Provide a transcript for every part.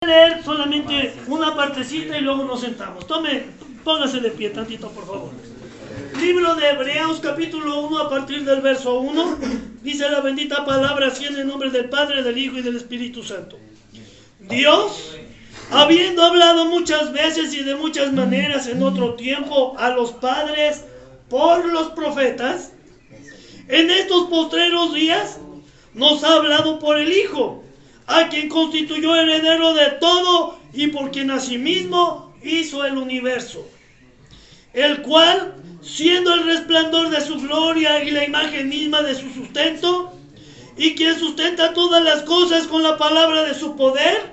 Leer solamente una partecita y luego nos sentamos. Póngase de pie tantito, por favor. Libro de Hebreos, capítulo 1, a partir del verso 1, dice la bendita palabra así en el nombre del Padre, del Hijo y del Espíritu Santo. Dios, habiendo hablado muchas veces y de muchas maneras en otro tiempo a los padres por los profetas, en estos postreros días nos ha hablado por el Hijo, a quien constituyó heredero de todo y por quien asimismo hizo el universo, el cual, siendo el resplandor de su gloria y la imagen misma de su sustento, y quien sustenta todas las cosas con la palabra de su poder,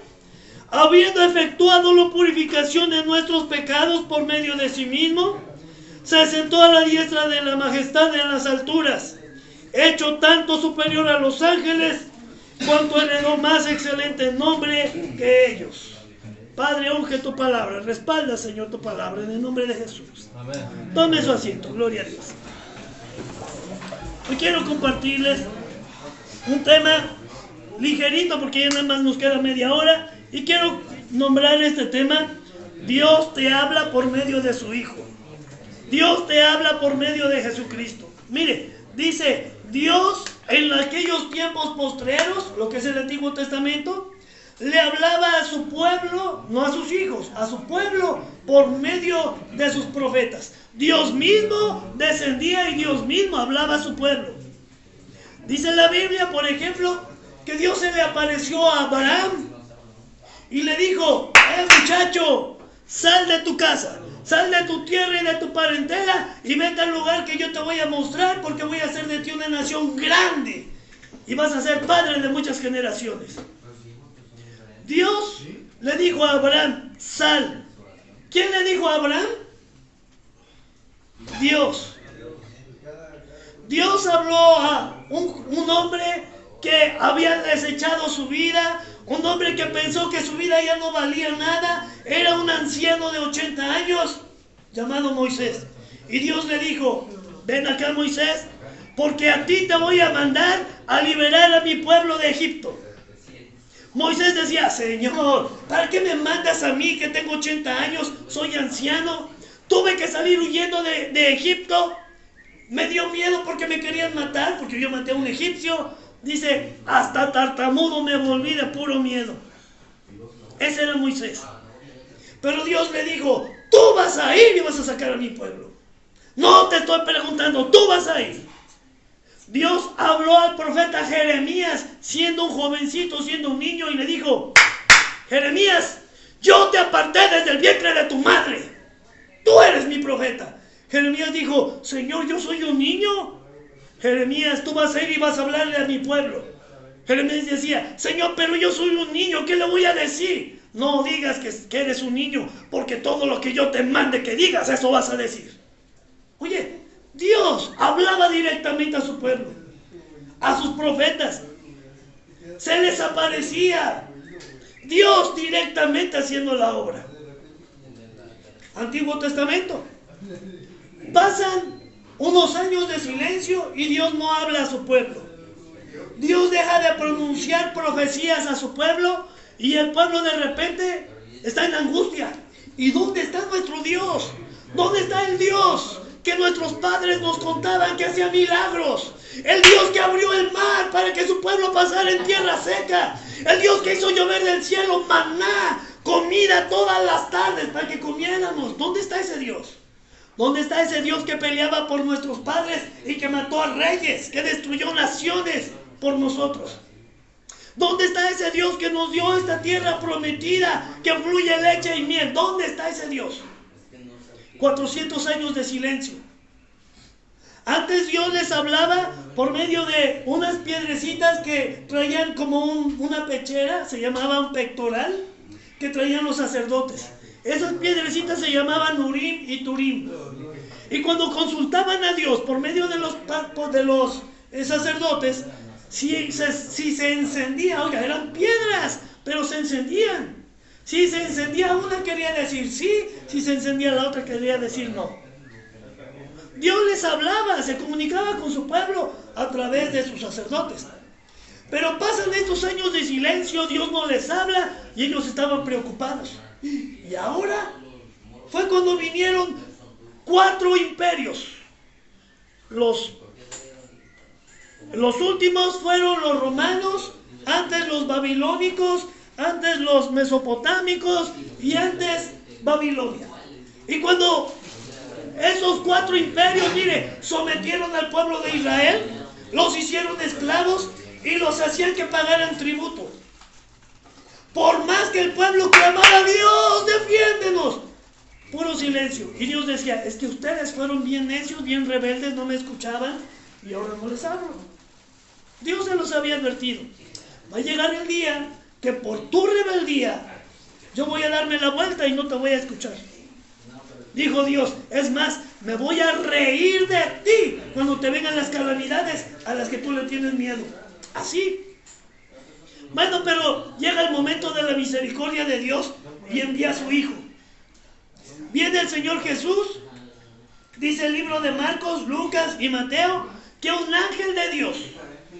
habiendo efectuado la purificación de nuestros pecados por medio de sí mismo, se sentó a la diestra de la majestad en las alturas, hecho tanto superior a los ángeles, cuanto heredó más excelente nombre que ellos. Padre, unge tu palabra, respalda, Señor, tu palabra en el nombre de Jesús. Amén. Tome su asiento, gloria a Dios. Hoy quiero compartirles un tema ligerito porque ya nada más nos queda media hora y quiero nombrar este tema: Dios te habla por medio de su Hijo. Dios te habla por medio de Jesucristo. Mire, dice Dios en aquellos tiempos postreros, lo que es el Antiguo Testamento, le hablaba a su pueblo, no a sus hijos, a su pueblo por medio de sus profetas. Dios mismo descendía y Dios mismo hablaba a su pueblo. Dice la Biblia, por ejemplo, que Dios se le apareció a Abraham y le dijo: muchacho, sal de tu casa, sal de tu tierra y de tu parentela y vete al lugar que yo te voy a mostrar, porque voy a hacer de ti una nación grande y vas a ser padre de muchas generaciones. Dios le dijo a Abraham: sal. ¿Quién le dijo a Abraham? Dios. Dios habló a un hombre que había desechado su vida, un hombre que pensó que su vida ya no valía nada, era un anciano de 80 años llamado Moisés. Y Dios le dijo: ven acá, Moisés, porque a ti te voy a mandar a liberar a mi pueblo de Egipto. Moisés decía: Señor, ¿para qué me mandas a mí que tengo 80 años, soy anciano? Tuve que salir huyendo de Egipto, me dio miedo porque me querían matar, porque yo maté a un egipcio. Dice: hasta tartamudo me volví de puro miedo. Ese era Moisés. Pero Dios le dijo: tú vas a ir y vas a sacar a mi pueblo. No te estoy preguntando, tú vas a ir. Dios habló al profeta Jeremías, siendo un jovencito, siendo un niño, y le dijo: Jeremías, yo te aparté desde el vientre de tu madre. Tú eres mi profeta. Jeremías dijo: Señor, yo soy un niño. Jeremías, tú vas a ir y vas a hablarle a mi pueblo. Jeremías decía: Señor, pero yo soy un niño, ¿qué le voy a decir? No digas que eres un niño, porque todo lo que yo te mande que digas, eso vas a decir. Oye, Dios hablaba directamente a su pueblo, a sus profetas. Se les aparecía Dios directamente haciendo la obra. Antiguo Testamento. Pasan unos años de silencio y Dios no habla a su pueblo. Dios deja de pronunciar profecías a su pueblo y el pueblo de repente está en angustia. ¿Y dónde está nuestro Dios? ¿Dónde está el Dios que nuestros padres nos contaban que hacía milagros? El Dios que abrió el mar para que su pueblo pasara en tierra seca. El Dios que hizo llover del cielo maná, comida todas las tardes para que comiéramos. ¿Dónde está ese Dios? ¿Dónde está ese Dios que peleaba por nuestros padres y que mató a reyes, que destruyó naciones por nosotros? ¿Dónde está ese Dios que nos dio esta tierra prometida, que fluye leche y miel? ¿Dónde está ese Dios? 400 años de silencio. Antes Dios les hablaba por medio de unas piedrecitas que traían como una pechera, se llamaba un pectoral, que traían los sacerdotes. Esas piedrecitas se llamaban Urim y Turim. Y cuando consultaban a Dios por medio de los sacerdotes, si se encendía, oiga, eran piedras, pero se encendían. Si se encendía una quería decir sí, si se encendía la otra quería decir no. Dios les hablaba, se comunicaba con su pueblo a través de sus sacerdotes. Pero pasan estos años de silencio, Dios no les habla y ellos estaban preocupados. Y ahora fue cuando vinieron 4 imperios. Los últimos fueron los romanos, antes los babilónicos, antes los mesopotámicos y antes Babilonia. Y cuando esos 4 imperios, mire, sometieron al pueblo de Israel, los hicieron esclavos y los hacían que pagaran tributo. Por más que el pueblo clamara, Dios, defiéndenos, puro silencio. Y Dios decía, es que ustedes fueron bien necios, bien rebeldes, no me escuchaban y ahora no les hablo. Dios se los había advertido. Va a llegar el día que por tu rebeldía yo voy a darme la vuelta y no te voy a escuchar. Dijo Dios, es más, me voy a reír de ti cuando te vengan las calamidades a las que tú le tienes miedo. Así. Bueno, pero llega el momento de la misericordia de Dios y envía a su Hijo. Viene el Señor Jesús, dice el libro de Marcos, Lucas y Mateo, que un ángel de Dios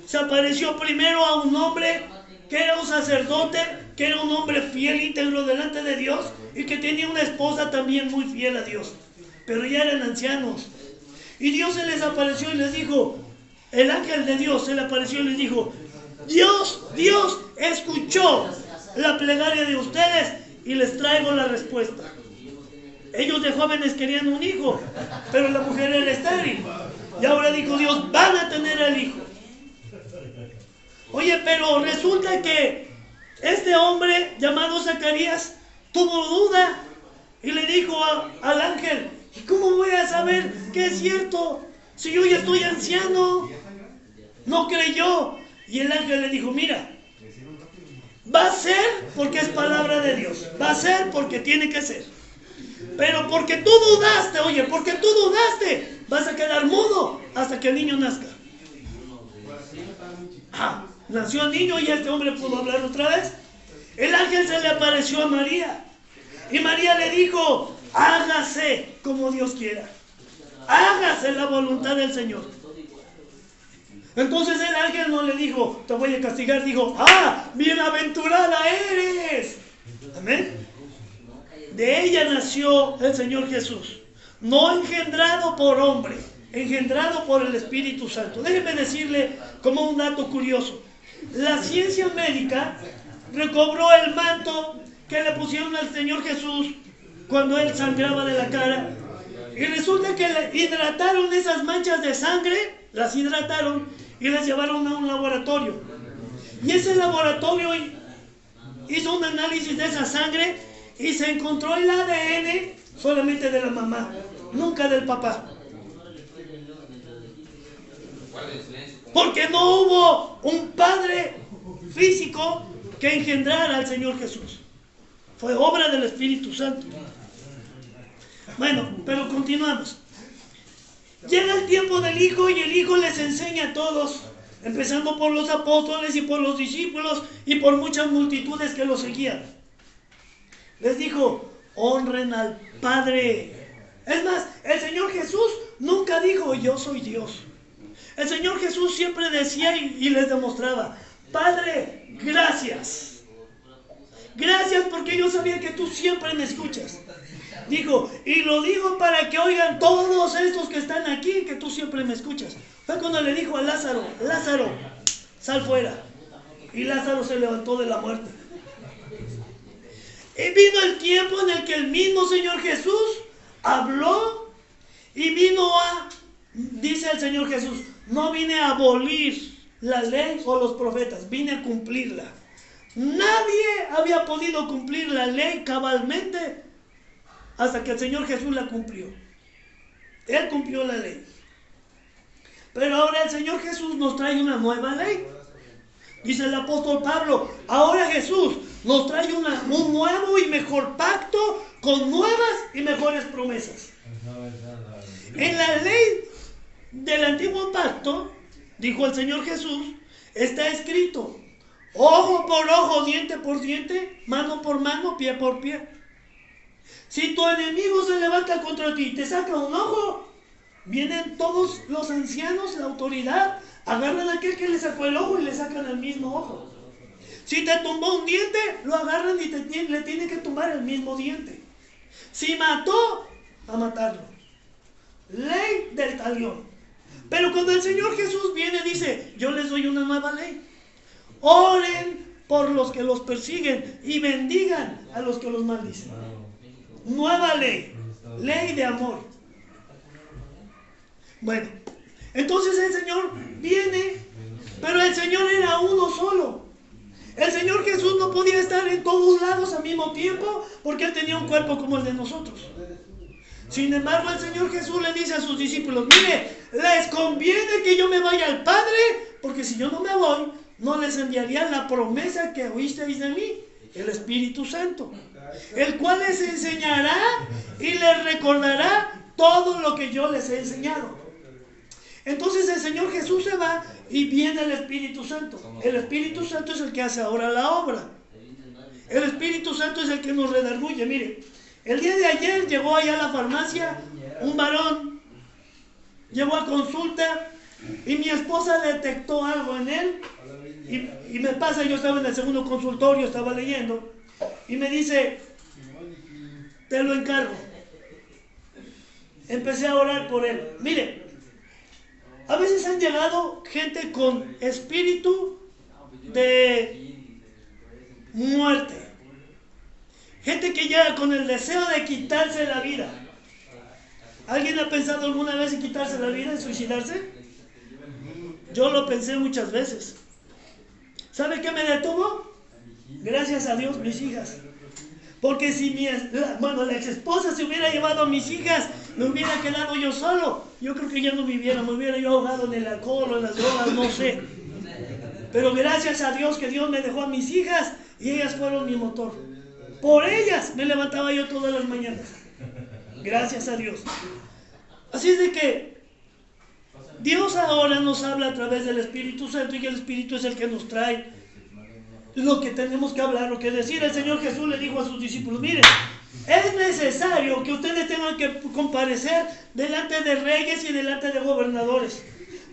se apareció primero a un hombre que era un sacerdote, que era un hombre fiel, íntegro delante de Dios y que tenía una esposa también muy fiel a Dios, pero ya eran ancianos. Y Dios se les apareció y les dijo, el ángel de Dios se le apareció y les dijo, Dios escuchó la plegaria de ustedes y les traigo la respuesta. Ellos de jóvenes querían un hijo, pero la mujer era estéril. Y ahora dijo Dios, van a tener al hijo. Oye, pero resulta que este hombre llamado Zacarías tuvo duda y le dijo al ángel, ¿y cómo voy a saber que es cierto si yo ya estoy anciano? No creyó. Y el ángel le dijo, mira, va a ser porque es palabra de Dios, va a ser porque tiene que ser. Pero porque tú dudaste, oye, porque tú dudaste, vas a quedar mudo hasta que el niño nazca. Nació el niño y este hombre pudo hablar otra vez. El ángel se le apareció a María y María le dijo, hágase como Dios quiera, hágase la voluntad del Señor. Entonces el ángel no le dijo, te voy a castigar, dijo, bienaventurada eres. Amén. De ella nació el Señor Jesús, no engendrado por hombre, engendrado por el Espíritu Santo. Déjeme decirle como un dato curioso, la ciencia médica recobró el manto que le pusieron al Señor Jesús cuando él sangraba de la cara, y resulta que le hidrataron esas manchas de sangre, las hidrataron y las llevaron a un laboratorio, y ese laboratorio hizo un análisis de esa sangre y se encontró el ADN solamente de la mamá, nunca del papá. Porque no hubo un padre físico que engendrara al Señor Jesús. Fue obra del Espíritu Santo. Bueno, pero continuamos. Llega el tiempo del Hijo y el Hijo les enseña a todos, empezando por los apóstoles y por los discípulos y por muchas multitudes que lo seguían. Les dijo, honren al Padre. Es más, el Señor Jesús nunca dijo, yo soy Dios. El Señor Jesús siempre decía y les demostraba, Padre, gracias. Gracias porque yo sabía que tú siempre me escuchas. Dijo, y lo digo para que oigan todos estos que están aquí, que tú siempre me escuchas. Fue cuando le dijo a Lázaro, Lázaro, sal fuera. Y Lázaro se levantó de la muerte. Y vino el tiempo en el que el mismo Señor Jesús habló y vino dice el Señor Jesús, no vine a abolir la ley o los profetas, vine a cumplirla. Nadie había podido cumplir la ley cabalmente hasta que el Señor Jesús la cumplió. Él cumplió la ley. Pero ahora el Señor Jesús nos trae una nueva ley. Dice el apóstol Pablo, ahora Jesús nos trae un nuevo y mejor pacto con nuevas y mejores promesas. En la ley del antiguo pacto, dijo el Señor Jesús, está escrito, ojo por ojo, diente por diente, mano por mano, pie por pie. Si tu enemigo se levanta contra ti y te saca un ojo, Vienen todos los ancianos, la autoridad, agarran a aquel que le sacó el ojo y le sacan el mismo ojo. Si te tumbó un diente, lo agarran y le tienen que tumbar el mismo diente. Si mató, a matarlo. Ley del talión. Pero cuando el Señor Jesús viene, dice: yo les doy una nueva ley. Oren por los que los persiguen y bendigan a los que los maldicen. Nueva ley. Ley de amor. Bueno, entonces el Señor viene, pero el Señor era uno solo. El Señor Jesús no podía estar en todos lados al mismo tiempo porque Él tenía un cuerpo como el de nosotros. Sin embargo, el Señor Jesús le dice a sus discípulos: mire, les conviene que yo me vaya al Padre, porque si yo no me voy, no les enviaría la promesa que oísteis de mí, el Espíritu Santo, el cual les enseñará y les recordará todo lo que yo les he enseñado. Entonces el Señor Jesús se va y viene el Espíritu Santo. El Espíritu Santo es el que hace ahora la obra. El Espíritu Santo es el que nos redarguye. Mire, el día de ayer llegó allá a la farmacia un varón, llegó a consulta y mi esposa detectó algo en él y me pasa, yo estaba en el segundo consultorio, estaba leyendo y me dice: te lo encargo. Empecé a orar por él. Mire, a veces han llegado gente con espíritu de muerte. Gente que llega con el deseo de quitarse la vida. ¿Alguien ha pensado alguna vez en quitarse la vida, en suicidarse? Yo lo pensé muchas veces. ¿Sabe qué me detuvo? Gracias a Dios, mis hijas. Porque si la ex esposa se hubiera llevado a mis hijas, me hubiera quedado yo solo. Yo creo que ya no viviera, me hubiera yo ahogado en el alcohol o en las drogas, no sé. Pero gracias a Dios que Dios me dejó a mis hijas y ellas fueron mi motor. Por ellas me levantaba yo todas las mañanas. Gracias a Dios. Así es de que Dios ahora nos habla a través del Espíritu Santo y el Espíritu es el que nos trae lo que tenemos que hablar, lo que decir. El Señor Jesús le dijo a sus discípulos: miren, es necesario que ustedes tengan que comparecer delante de reyes y delante de gobernadores,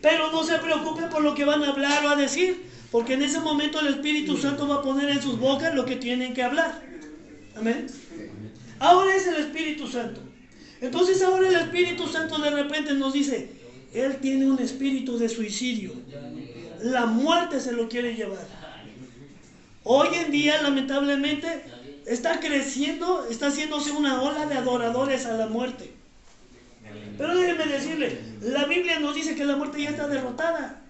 pero no se preocupen por lo que van a hablar o a decir, porque en ese momento el Espíritu Santo va a poner en sus bocas lo que tienen que hablar. Amén. Ahora es el Espíritu Santo. Entonces ahora el Espíritu Santo de repente nos dice: Él tiene un espíritu de suicidio. La muerte se lo quiere llevar. Hoy en día, lamentablemente, está creciendo, está haciéndose una ola de adoradores a la muerte. Pero déjenme decirle, la Biblia nos dice que la muerte ya está derrotada.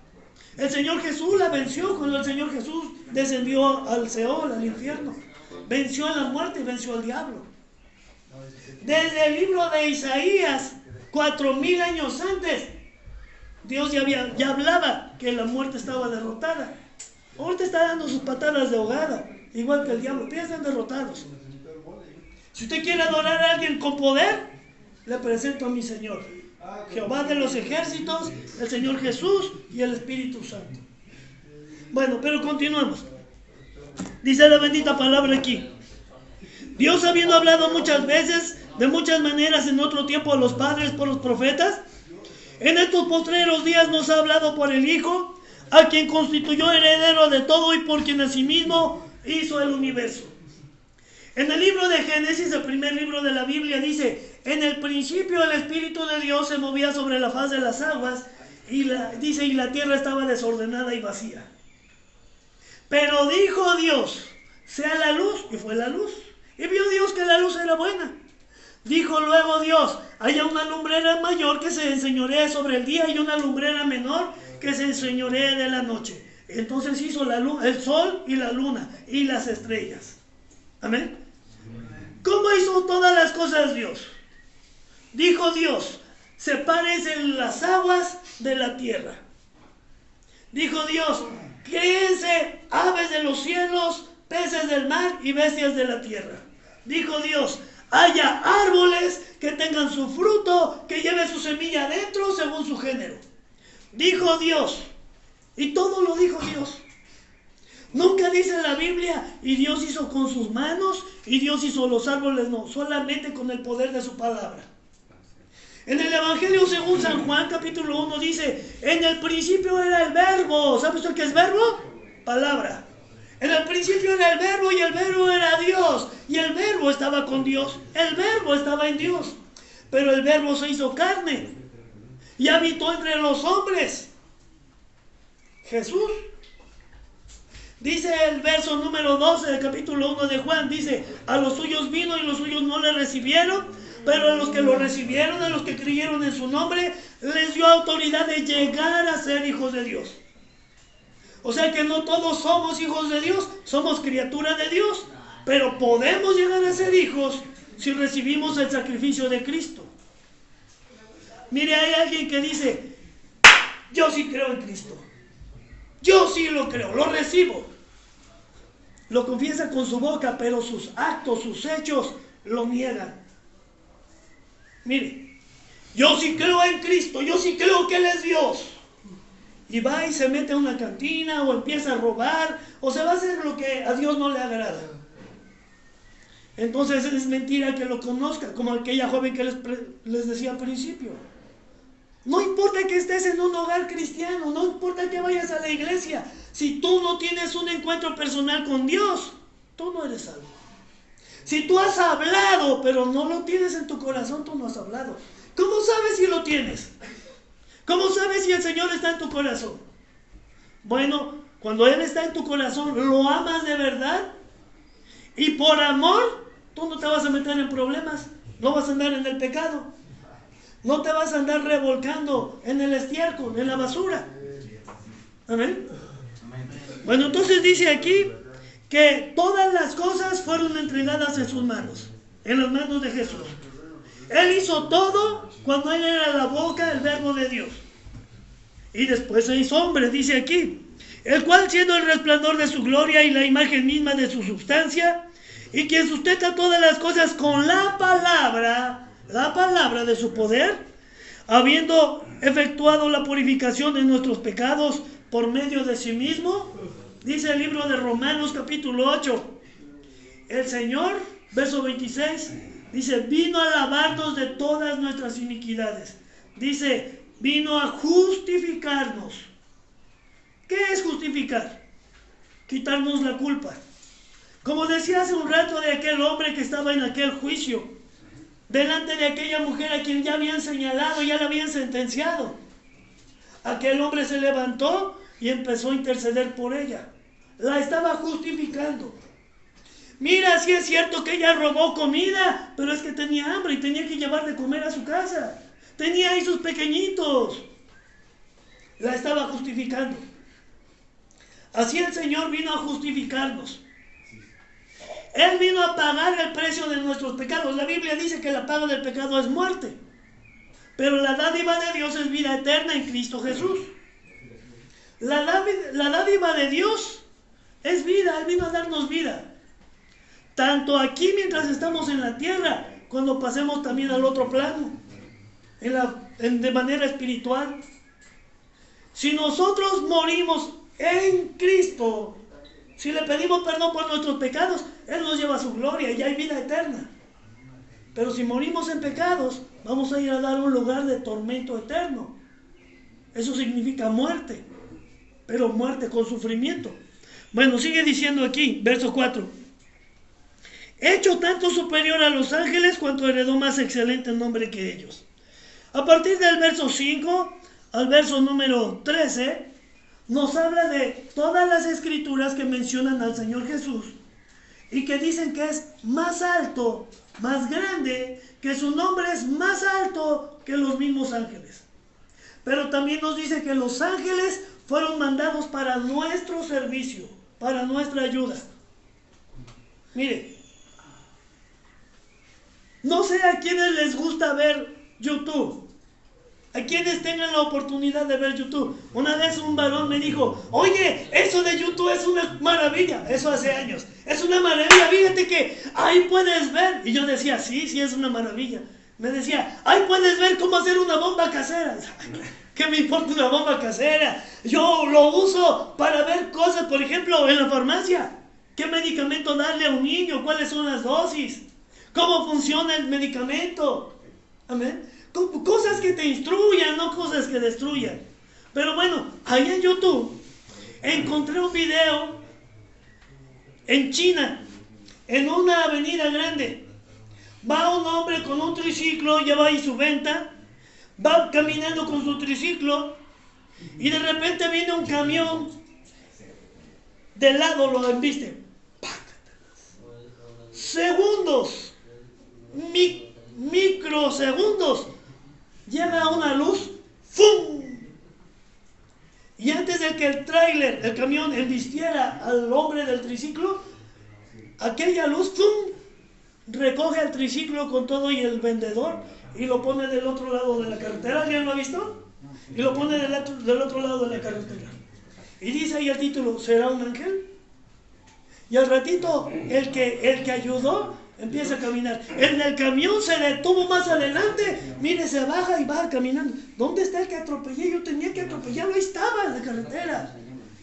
El Señor Jesús la venció cuando el Señor Jesús descendió al Seol, al infierno. Venció a la muerte y venció al diablo. Desde el libro de Isaías, 4000 años antes, Dios ya hablaba que la muerte estaba derrotada. Ahorita está dando sus patadas de ahogada, igual que el diablo, pero ya están derrotados. Si usted quiere adorar a alguien con poder, le presento a mi Señor, Jehová de los ejércitos, el Señor Jesús y el Espíritu Santo. Bueno, pero continuamos. Dice la bendita palabra aquí: Dios, habiendo hablado muchas veces, de muchas maneras en otro tiempo a los padres por los profetas, en estos postreros días nos ha hablado por el Hijo, a quien constituyó heredero de todo y por quien asimismo hizo el universo. En el libro de Génesis, el primer libro de la Biblia, dice: en el principio el Espíritu de Dios se movía sobre la faz de las aguas y la tierra estaba desordenada y vacía. Pero dijo Dios: sea la luz, y fue la luz. Y vio Dios que la luz era buena. Dijo luego Dios: haya una lumbrera mayor que se enseñoree sobre el día y una lumbrera menor que se enseñoree de la noche. Entonces hizo el sol y la luna y las estrellas. Amén. ¿Cómo hizo todas las cosas Dios? Dijo Dios: sepárense las aguas de la tierra. Dijo Dios: créense aves de los cielos, peces del mar y bestias de la tierra. Dijo Dios: haya árboles que tengan su fruto, que lleve su semilla adentro según su género. Dijo Dios, y todo lo dijo Dios. Nunca dice la Biblia: y Dios hizo con sus manos, y Dios hizo los árboles. No, solamente con el poder de su palabra. En el Evangelio según San Juan capítulo 1 dice, en el principio era el verbo. ¿Sabe usted qué es verbo? Palabra. En el principio era el verbo y el verbo era Dios. Y el verbo estaba con Dios. El verbo estaba en Dios. Pero el verbo se hizo carne y habitó entre los hombres. Jesús. Dice el verso número 12 del capítulo 1 de Juan, dice, a los suyos vino y los suyos no le recibieron, pero a los que lo recibieron, a los que creyeron en su nombre, les dio autoridad de llegar a ser hijos de Dios. O sea que no todos somos hijos de Dios, somos criaturas de Dios, pero podemos llegar a ser hijos si recibimos el sacrificio de Cristo. Mire, hay alguien que dice, yo sí creo en Cristo. Yo sí lo creo, lo recibo. Lo confiesa con su boca, pero sus actos, sus hechos, lo niegan. Mire, yo sí creo en Cristo, yo sí creo que Él es Dios. Y va y se mete a una cantina, o empieza a robar, o se va a hacer lo que a Dios no le agrada. Entonces es mentira que lo conozca, como aquella joven que les decía al principio. No importa que estés en un hogar cristiano, no importa que vayas a la iglesia, si tú no tienes un encuentro personal con Dios, tú no eres salvo. Si tú has hablado, pero no lo tienes en tu corazón, tú no has hablado. ¿Cómo sabes si lo tienes? ¿Cómo sabes si el Señor está en tu corazón? Bueno, cuando Él está en tu corazón, lo amas de verdad, y por amor, tú no te vas a meter en problemas, no vas a andar en el pecado. No te vas a andar revolcando en el estiércol, en la basura. Amén. Bueno, entonces dice aquí que todas las cosas fueron entregadas en sus manos, en las manos de Jesús. Él hizo todo cuando Él era la boca, el verbo de Dios. Y después se hizo hombre, dice aquí, el cual siendo el resplandor de su gloria y la imagen misma de su substancia, y quien sustenta todas las cosas con la palabra de su poder, habiendo efectuado la purificación de nuestros pecados por medio de sí mismo, dice el libro de Romanos capítulo 8, el Señor, verso 26, dice, vino a lavarnos de todas nuestras iniquidades, dice, vino a justificarnos. ¿Qué es justificar? Quitarnos la culpa. Como decía hace un rato de aquel hombre que estaba en aquel juicio, delante de aquella mujer a quien ya habían señalado, ya la habían sentenciado. Aquel hombre se levantó y empezó a interceder por ella. La estaba justificando. Mira, sí es cierto que ella robó comida, pero es que tenía hambre y tenía que llevar de comer a su casa. Tenía ahí sus pequeñitos. La estaba justificando. Así el Señor vino a justificarnos. Él vino a pagar el precio de nuestros pecados. La Biblia dice que la paga del pecado es muerte, pero la dádiva de Dios es vida eterna en Cristo Jesús. La dádiva de Dios es vida. Él vino a darnos vida, tanto aquí mientras estamos en la tierra, cuando pasemos también al otro plano, de manera espiritual. Si nosotros morimos en Cristo, si le pedimos perdón por nuestros pecados, Él nos lleva a su gloria y hay vida eterna. Pero si morimos en pecados, vamos a ir a dar un lugar de tormento eterno. Eso significa muerte, pero muerte con sufrimiento. Bueno, sigue diciendo aquí, verso 4. Hecho tanto superior a los ángeles, cuanto heredó más excelente nombre que ellos. A partir del verso 5 al verso número 13, nos habla de todas las escrituras que mencionan al Señor Jesús y que dicen que es más alto, más grande, que su nombre es más alto que los mismos ángeles. Pero también nos dice que los ángeles fueron mandados para nuestro servicio, para nuestra ayuda. Mire, no sé a quienes les gusta ver YouTube, a quienes tengan la oportunidad de ver YouTube. Una vez un varón me dijo, oye, eso de YouTube es una maravilla. Eso hace años. Es una maravilla, fíjate que ahí puedes ver. Y yo decía, sí, es una maravilla. Me decía, ahí puedes ver cómo hacer una bomba casera. ¿Qué me importa una bomba casera? Yo lo uso para ver cosas, por ejemplo, en la farmacia. ¿Qué medicamento darle a un niño? ¿Cuáles son las dosis? ¿Cómo funciona el medicamento? Amén. Cosas que te instruyan, no cosas que destruyan. Pero bueno, ahí en YouTube encontré un video en China, en una avenida grande. Va un hombre con un triciclo, lleva ahí su venta, va caminando con su triciclo y de repente viene un camión, de lado lo embiste. Segundos, microsegundos, llega una luz, ¡fum! Y antes de que el camión, embistiera al hombre del triciclo, aquella luz, ¡fum!, recoge el triciclo con todo y el vendedor y lo pone del otro lado de la carretera. ¿Alguien lo ha visto? Y lo pone del otro lado de la carretera. Y dice ahí el título, ¿será un ángel? Y al ratito el que ayudó empieza a caminar. El del camión se detuvo más adelante. Mire, se baja y va caminando. ¿Dónde está el que atropellé? Yo tenía que atropellarlo. Ahí estaba en la carretera.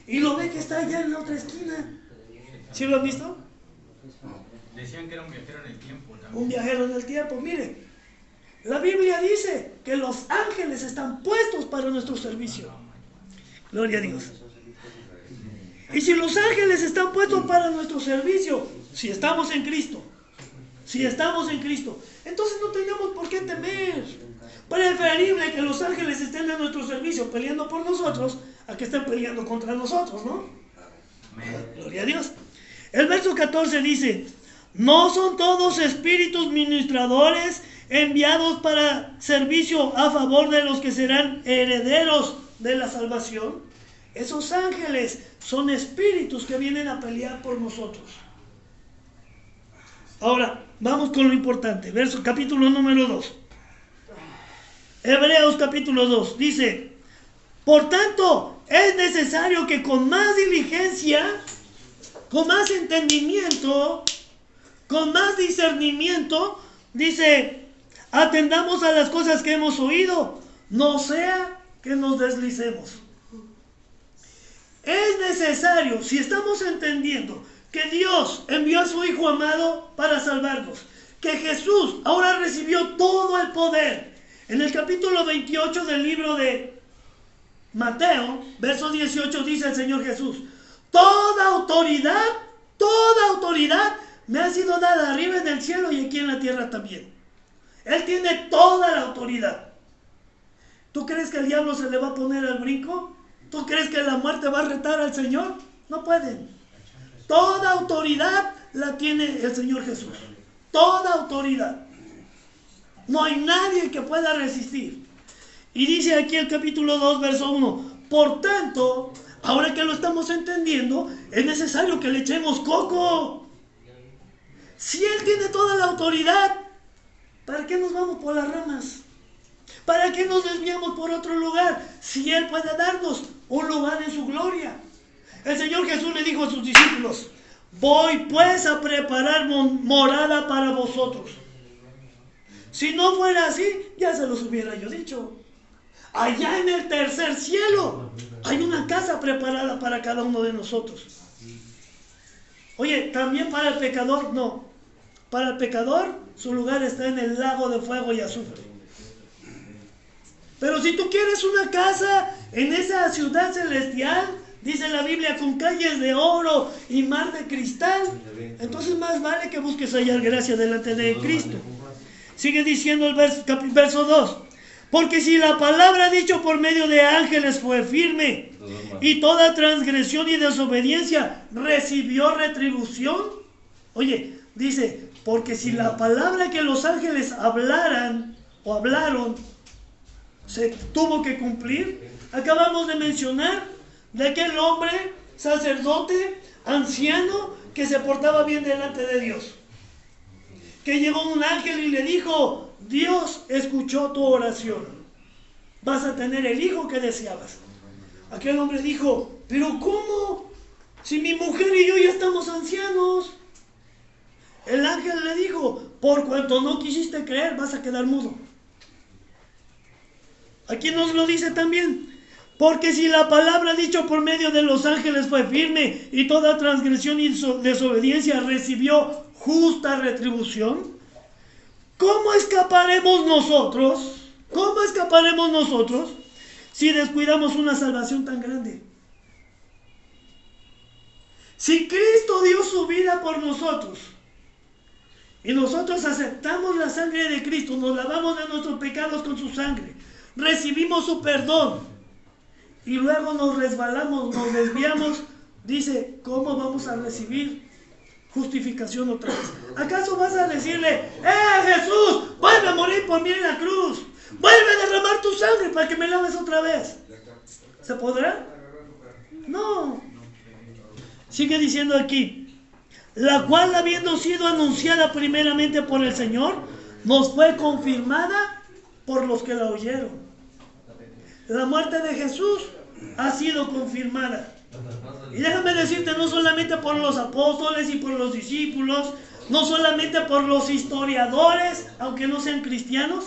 Y lo ve que está allá en la otra esquina. ¿Sí lo han visto? Decían que era un viajero en el tiempo también. Un viajero en el tiempo. Mire, la Biblia dice que los ángeles están puestos para nuestro servicio. Gloria a Dios. Y si los ángeles están puestos para nuestro servicio, si estamos en Cristo, entonces no tenemos por qué temer. Preferible que los ángeles estén a nuestro servicio peleando por nosotros, a que estén peleando contra nosotros, ¿no? Gloria a Dios. El verso 14 dice, ¿no son todos espíritus ministradores enviados para servicio a favor de los que serán herederos de la salvación? Esos ángeles son espíritus que vienen a pelear por nosotros. Ahora, vamos con lo importante. Capítulo número 2. Hebreos capítulo 2. Dice, por tanto, es necesario que con más diligencia, con más entendimiento, con más discernimiento, dice, atendamos a las cosas que hemos oído, no sea que nos deslicemos. Es necesario, si estamos entendiendo que Dios envió a su Hijo amado para salvarnos, que Jesús ahora recibió todo el poder. En el capítulo 28 del libro de Mateo, verso 18, dice el Señor Jesús, toda autoridad me ha sido dada arriba en el cielo y aquí en la tierra también. Él tiene toda la autoridad. ¿Tú crees que el diablo se le va a poner al brinco? ¿Tú crees que la muerte va a retar al Señor? No pueden. Toda autoridad la tiene el Señor Jesús. Toda autoridad. No hay nadie que pueda resistir. Y dice aquí el capítulo 2, verso 1. Por tanto, ahora que lo estamos entendiendo, es necesario que le echemos coco. Si Él tiene toda la autoridad, ¿para qué nos vamos por las ramas? ¿Para qué nos desviamos por otro lugar? Si Él puede darnos un lugar en su gloria. El Señor Jesús le dijo a sus discípulos, voy pues a preparar morada para vosotros. Si no fuera así, ya se los hubiera yo dicho. Allá en el tercer cielo hay una casa preparada para cada uno de nosotros. Oye, también para el pecador, no. Para el pecador, su lugar está en el lago de fuego y azufre. Pero si tú quieres una casa en esa ciudad celestial, dice la Biblia, con calles de oro y mar de cristal, entonces más vale que busques hallar gracia delante de Cristo. Sigue diciendo el verso 2. Porque si la palabra dicha por medio de ángeles fue firme, y toda transgresión y desobediencia recibió retribución. Oye, dice, porque si la palabra que los ángeles hablaron, se tuvo que cumplir. Acabamos de mencionar de aquel hombre, sacerdote, anciano, que se portaba bien delante de Dios. Que llegó un ángel y le dijo, Dios escuchó tu oración. Vas a tener el hijo que deseabas. Aquel hombre dijo, ¿pero cómo? Si mi mujer y yo ya estamos ancianos. El ángel le dijo, por cuanto no quisiste creer, vas a quedar mudo. Aquí nos lo dice también. Porque si la palabra dicha por medio de los ángeles fue firme y toda transgresión y desobediencia recibió justa retribución, ¿Cómo escaparemos nosotros? ¿Cómo escaparemos nosotros si descuidamos una salvación tan grande? Si Cristo dio su vida por nosotros y nosotros aceptamos la sangre de Cristo, nos lavamos de nuestros pecados con su sangre, recibimos su perdón y luego nos resbalamos, nos desviamos, dice, ¿cómo vamos a recibir justificación otra vez? ¿Acaso vas a decirle, Jesús, vuelve a morir por mí en la cruz, vuelve a derramar tu sangre para que me laves otra vez? ¿Se podrá? No. Sigue diciendo aquí, la cual habiendo sido anunciada primeramente por el Señor, nos fue confirmada por los que la oyeron. La muerte de Jesús ha sido confirmada. Y déjame decirte, no solamente por los apóstoles y por los discípulos, no solamente por los historiadores, aunque no sean cristianos,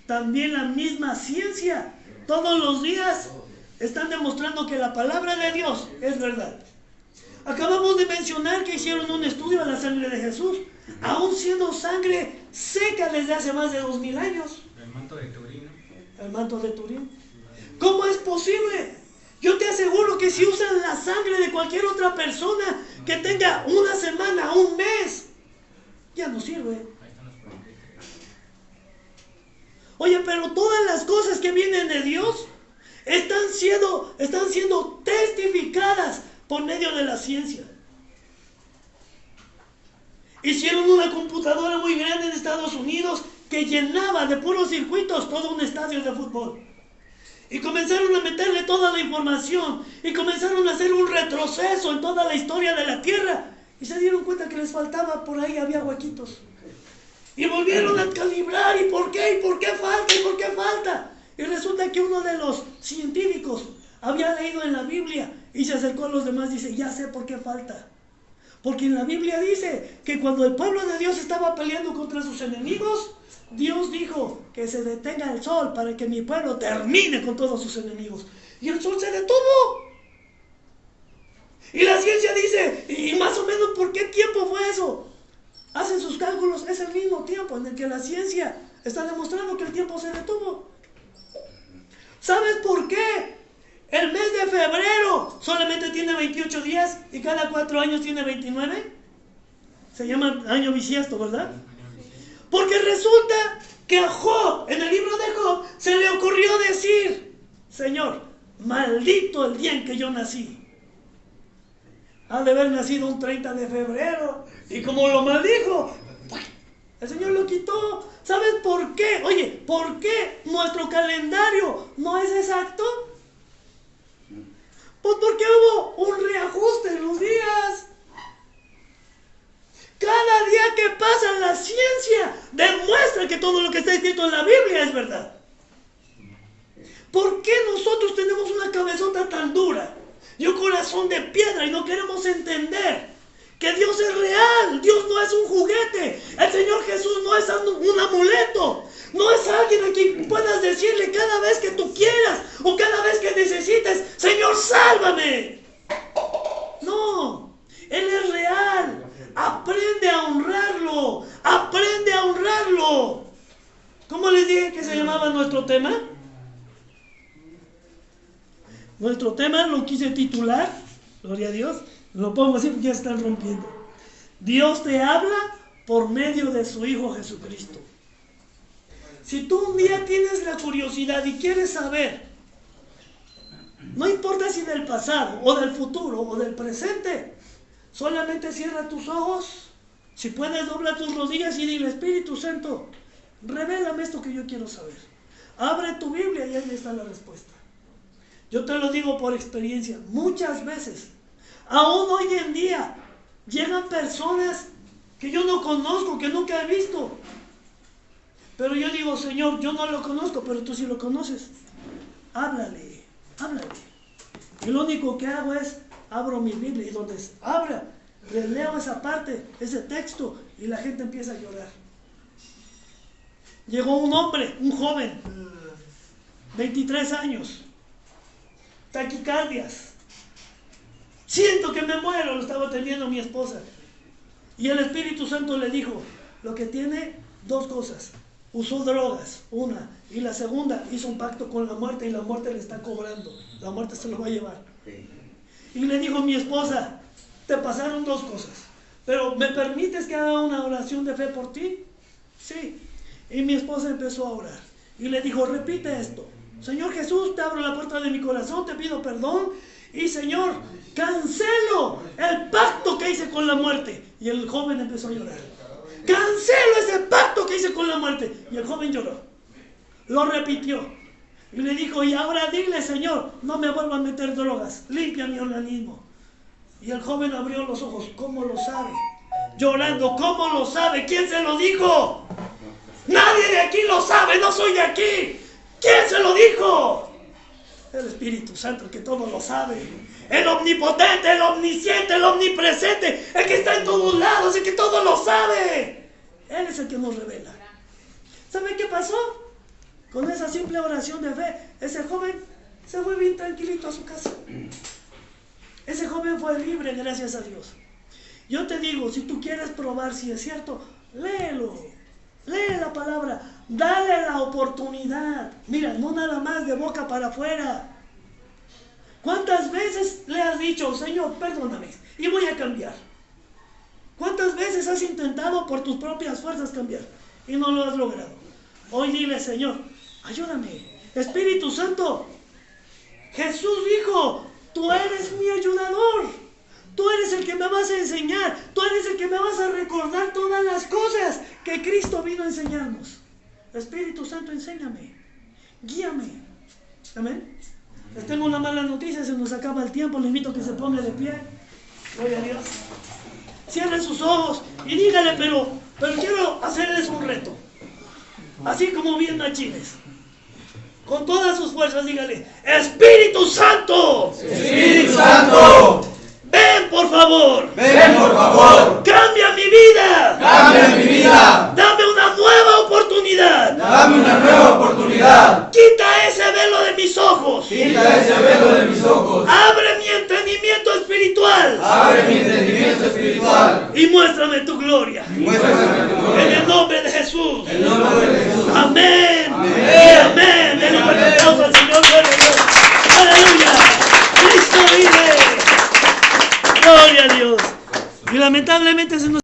también la misma ciencia, todos los días están demostrando que la palabra de Dios es verdad. Acabamos de mencionar que hicieron un estudio a la sangre de Jesús, aún siendo sangre seca desde hace más de 2000 años. El manto de Turín. El manto de Turín. ¿Cómo es posible? Yo te aseguro que si usan la sangre de cualquier otra persona que tenga una semana, un mes, ya no sirve. Oye, pero todas las cosas que vienen de Dios están siendo testificadas por medio de la ciencia. Hicieron una computadora muy grande en Estados Unidos que llenaba de puros circuitos todo un estadio de fútbol. Y comenzaron a meterle toda la información y comenzaron a hacer un retroceso en toda la historia de la Tierra. Y se dieron cuenta que les faltaba, por ahí había huequitos. Y volvieron a calibrar, ¿y por qué? ¿Y por qué falta? ¿Y por qué falta? Y resulta que uno de los científicos había leído en la Biblia y se acercó a los demás y dice, ya sé por qué falta. Porque en la Biblia dice que cuando el pueblo de Dios estaba peleando contra sus enemigos, Dios dijo que se detenga el sol para que mi pueblo termine con todos sus enemigos. Y el sol se detuvo. Y la ciencia dice, y más o menos, ¿por qué tiempo fue eso? Hacen sus cálculos, es el mismo tiempo en el que la ciencia está demostrando que el tiempo se detuvo. ¿Sabes por qué? El mes de febrero solamente tiene 28 días y cada 4 años tiene 29. Se llama año bisiesto, ¿verdad? Porque resulta que a Job, en el libro de Job, se le ocurrió decir, Señor, maldito el día en que yo nací. Ha de haber nacido un 30 de febrero. Y como lo maldijo, el Señor lo quitó. ¿Sabes por qué? Oye, ¿por qué nuestro calendario no es exacto? Pues porque hubo un reajuste en los días. Cada día que pasa la ciencia demuestra que todo lo que está escrito en la Biblia es verdad. ¿Por qué nosotros tenemos una cabezota tan dura y un corazón de piedra y no queremos entender que Dios es real? Dios no es un juguete. El Señor Jesús no es un amuleto. No es alguien a quien puedas decirle cada vez que tú quieras o cada vez que necesites, Señor, sálvame. No, Él es real. Aprende a honrarlo. Aprende a honrarlo. ¿Cómo les dije que se llamaba nuestro tema? Nuestro tema lo quise titular, gloria a Dios, lo pongo así porque ya están rompiendo. Dios te habla por medio de su Hijo Jesucristo. Si tú un día tienes la curiosidad y quieres saber, no importa si del pasado o del futuro o del presente, solamente cierra tus ojos, si puedes dobla tus rodillas y dile, Espíritu Santo, revélame esto que yo quiero saber. Abre tu Biblia y ahí está la respuesta. Yo te lo digo por experiencia, muchas veces, aún hoy en día, llegan personas que yo no conozco, que nunca he visto. Pero yo digo, Señor, yo no lo conozco, pero tú sí lo conoces. Háblale, háblale. Y lo único que hago es, abro mi Biblia y donde abra, les leo esa parte, ese texto, y la gente empieza a llorar. Llegó un hombre, un joven, 23 años, taquicardias. Siento que me muero, lo estaba atendiendo mi esposa. Y el Espíritu Santo le dijo, lo que tiene 2 cosas. Usó drogas, una. Y la segunda, hizo un pacto con la muerte y la muerte le está cobrando. La muerte se lo va a llevar. Y le dijo mi esposa, te pasaron 2 cosas, pero ¿me permites que haga una oración de fe por ti? Sí. Y mi esposa empezó a orar. Y le dijo, repite esto. Señor Jesús, te abro la puerta de mi corazón, te pido perdón. Y Señor, cancelo el pacto que hice con la muerte. Y el joven empezó a llorar. Cancelo ese pacto que hice con la muerte. Y el joven lloró. Lo repitió. Y le dijo, y ahora dile, Señor, no me vuelva a meter drogas. Limpia mi organismo. Y el joven abrió los ojos. ¿Cómo lo sabe? Llorando. ¿Cómo lo sabe? ¿Quién se lo dijo? Nadie de aquí lo sabe. No soy de aquí. ¿Quién se lo dijo? El Espíritu Santo, que todo lo sabe. El omnipotente, el omnisciente, el omnipresente, el que está en todos lados, el que todo lo sabe. Él es el que nos revela. ¿Sabe qué pasó? Con esa simple oración de fe, ese joven se fue bien tranquilito a su casa. Ese joven fue libre, gracias a Dios. Yo te digo, si tú quieres probar si es cierto, léelo. Lee la palabra, dale la oportunidad. Mira, no nada más de boca para afuera. ¿Cuántas veces le has dicho, Señor, perdóname, y voy a cambiar? ¿Cuántas veces has intentado por tus propias fuerzas cambiar y no lo has logrado? Hoy dile, Señor, ayúdame. Espíritu Santo, Jesús dijo, tú eres mi ayudador. Tú eres el que me vas a enseñar. Tú eres el que me vas a recordar todas las cosas que Cristo vino a enseñarnos. Espíritu Santo, enséñame. Guíame. Amén. Les tengo una mala noticia, se nos acaba el tiempo. Le invito a que se ponga de pie. Gloria a Dios. Cierre sus ojos y dígale, pero quiero hacerles un reto. Así como bien machines. Con todas sus fuerzas, dígale, Espíritu Santo. Espíritu Santo. Ven por favor. Ven por favor. Cambia mi vida. Cambia mi vida. Dame una nueva oportunidad. Dame una nueva oportunidad. Quita ese velo de mis ojos. Quita ese velo de mis ojos. Abre mi entendimiento espiritual. Abre mi entendimiento espiritual. Y muéstrame tu gloria. Muéstrame tu En gloria. el nombre de Jesús. En el nombre de Jesús. Amén. Amén. Y amén. Denle un fuerte aplauso al Señor. Gloria a Dios. Aleluya. Cristo vive. Gloria a Dios. Y lamentablemente se nos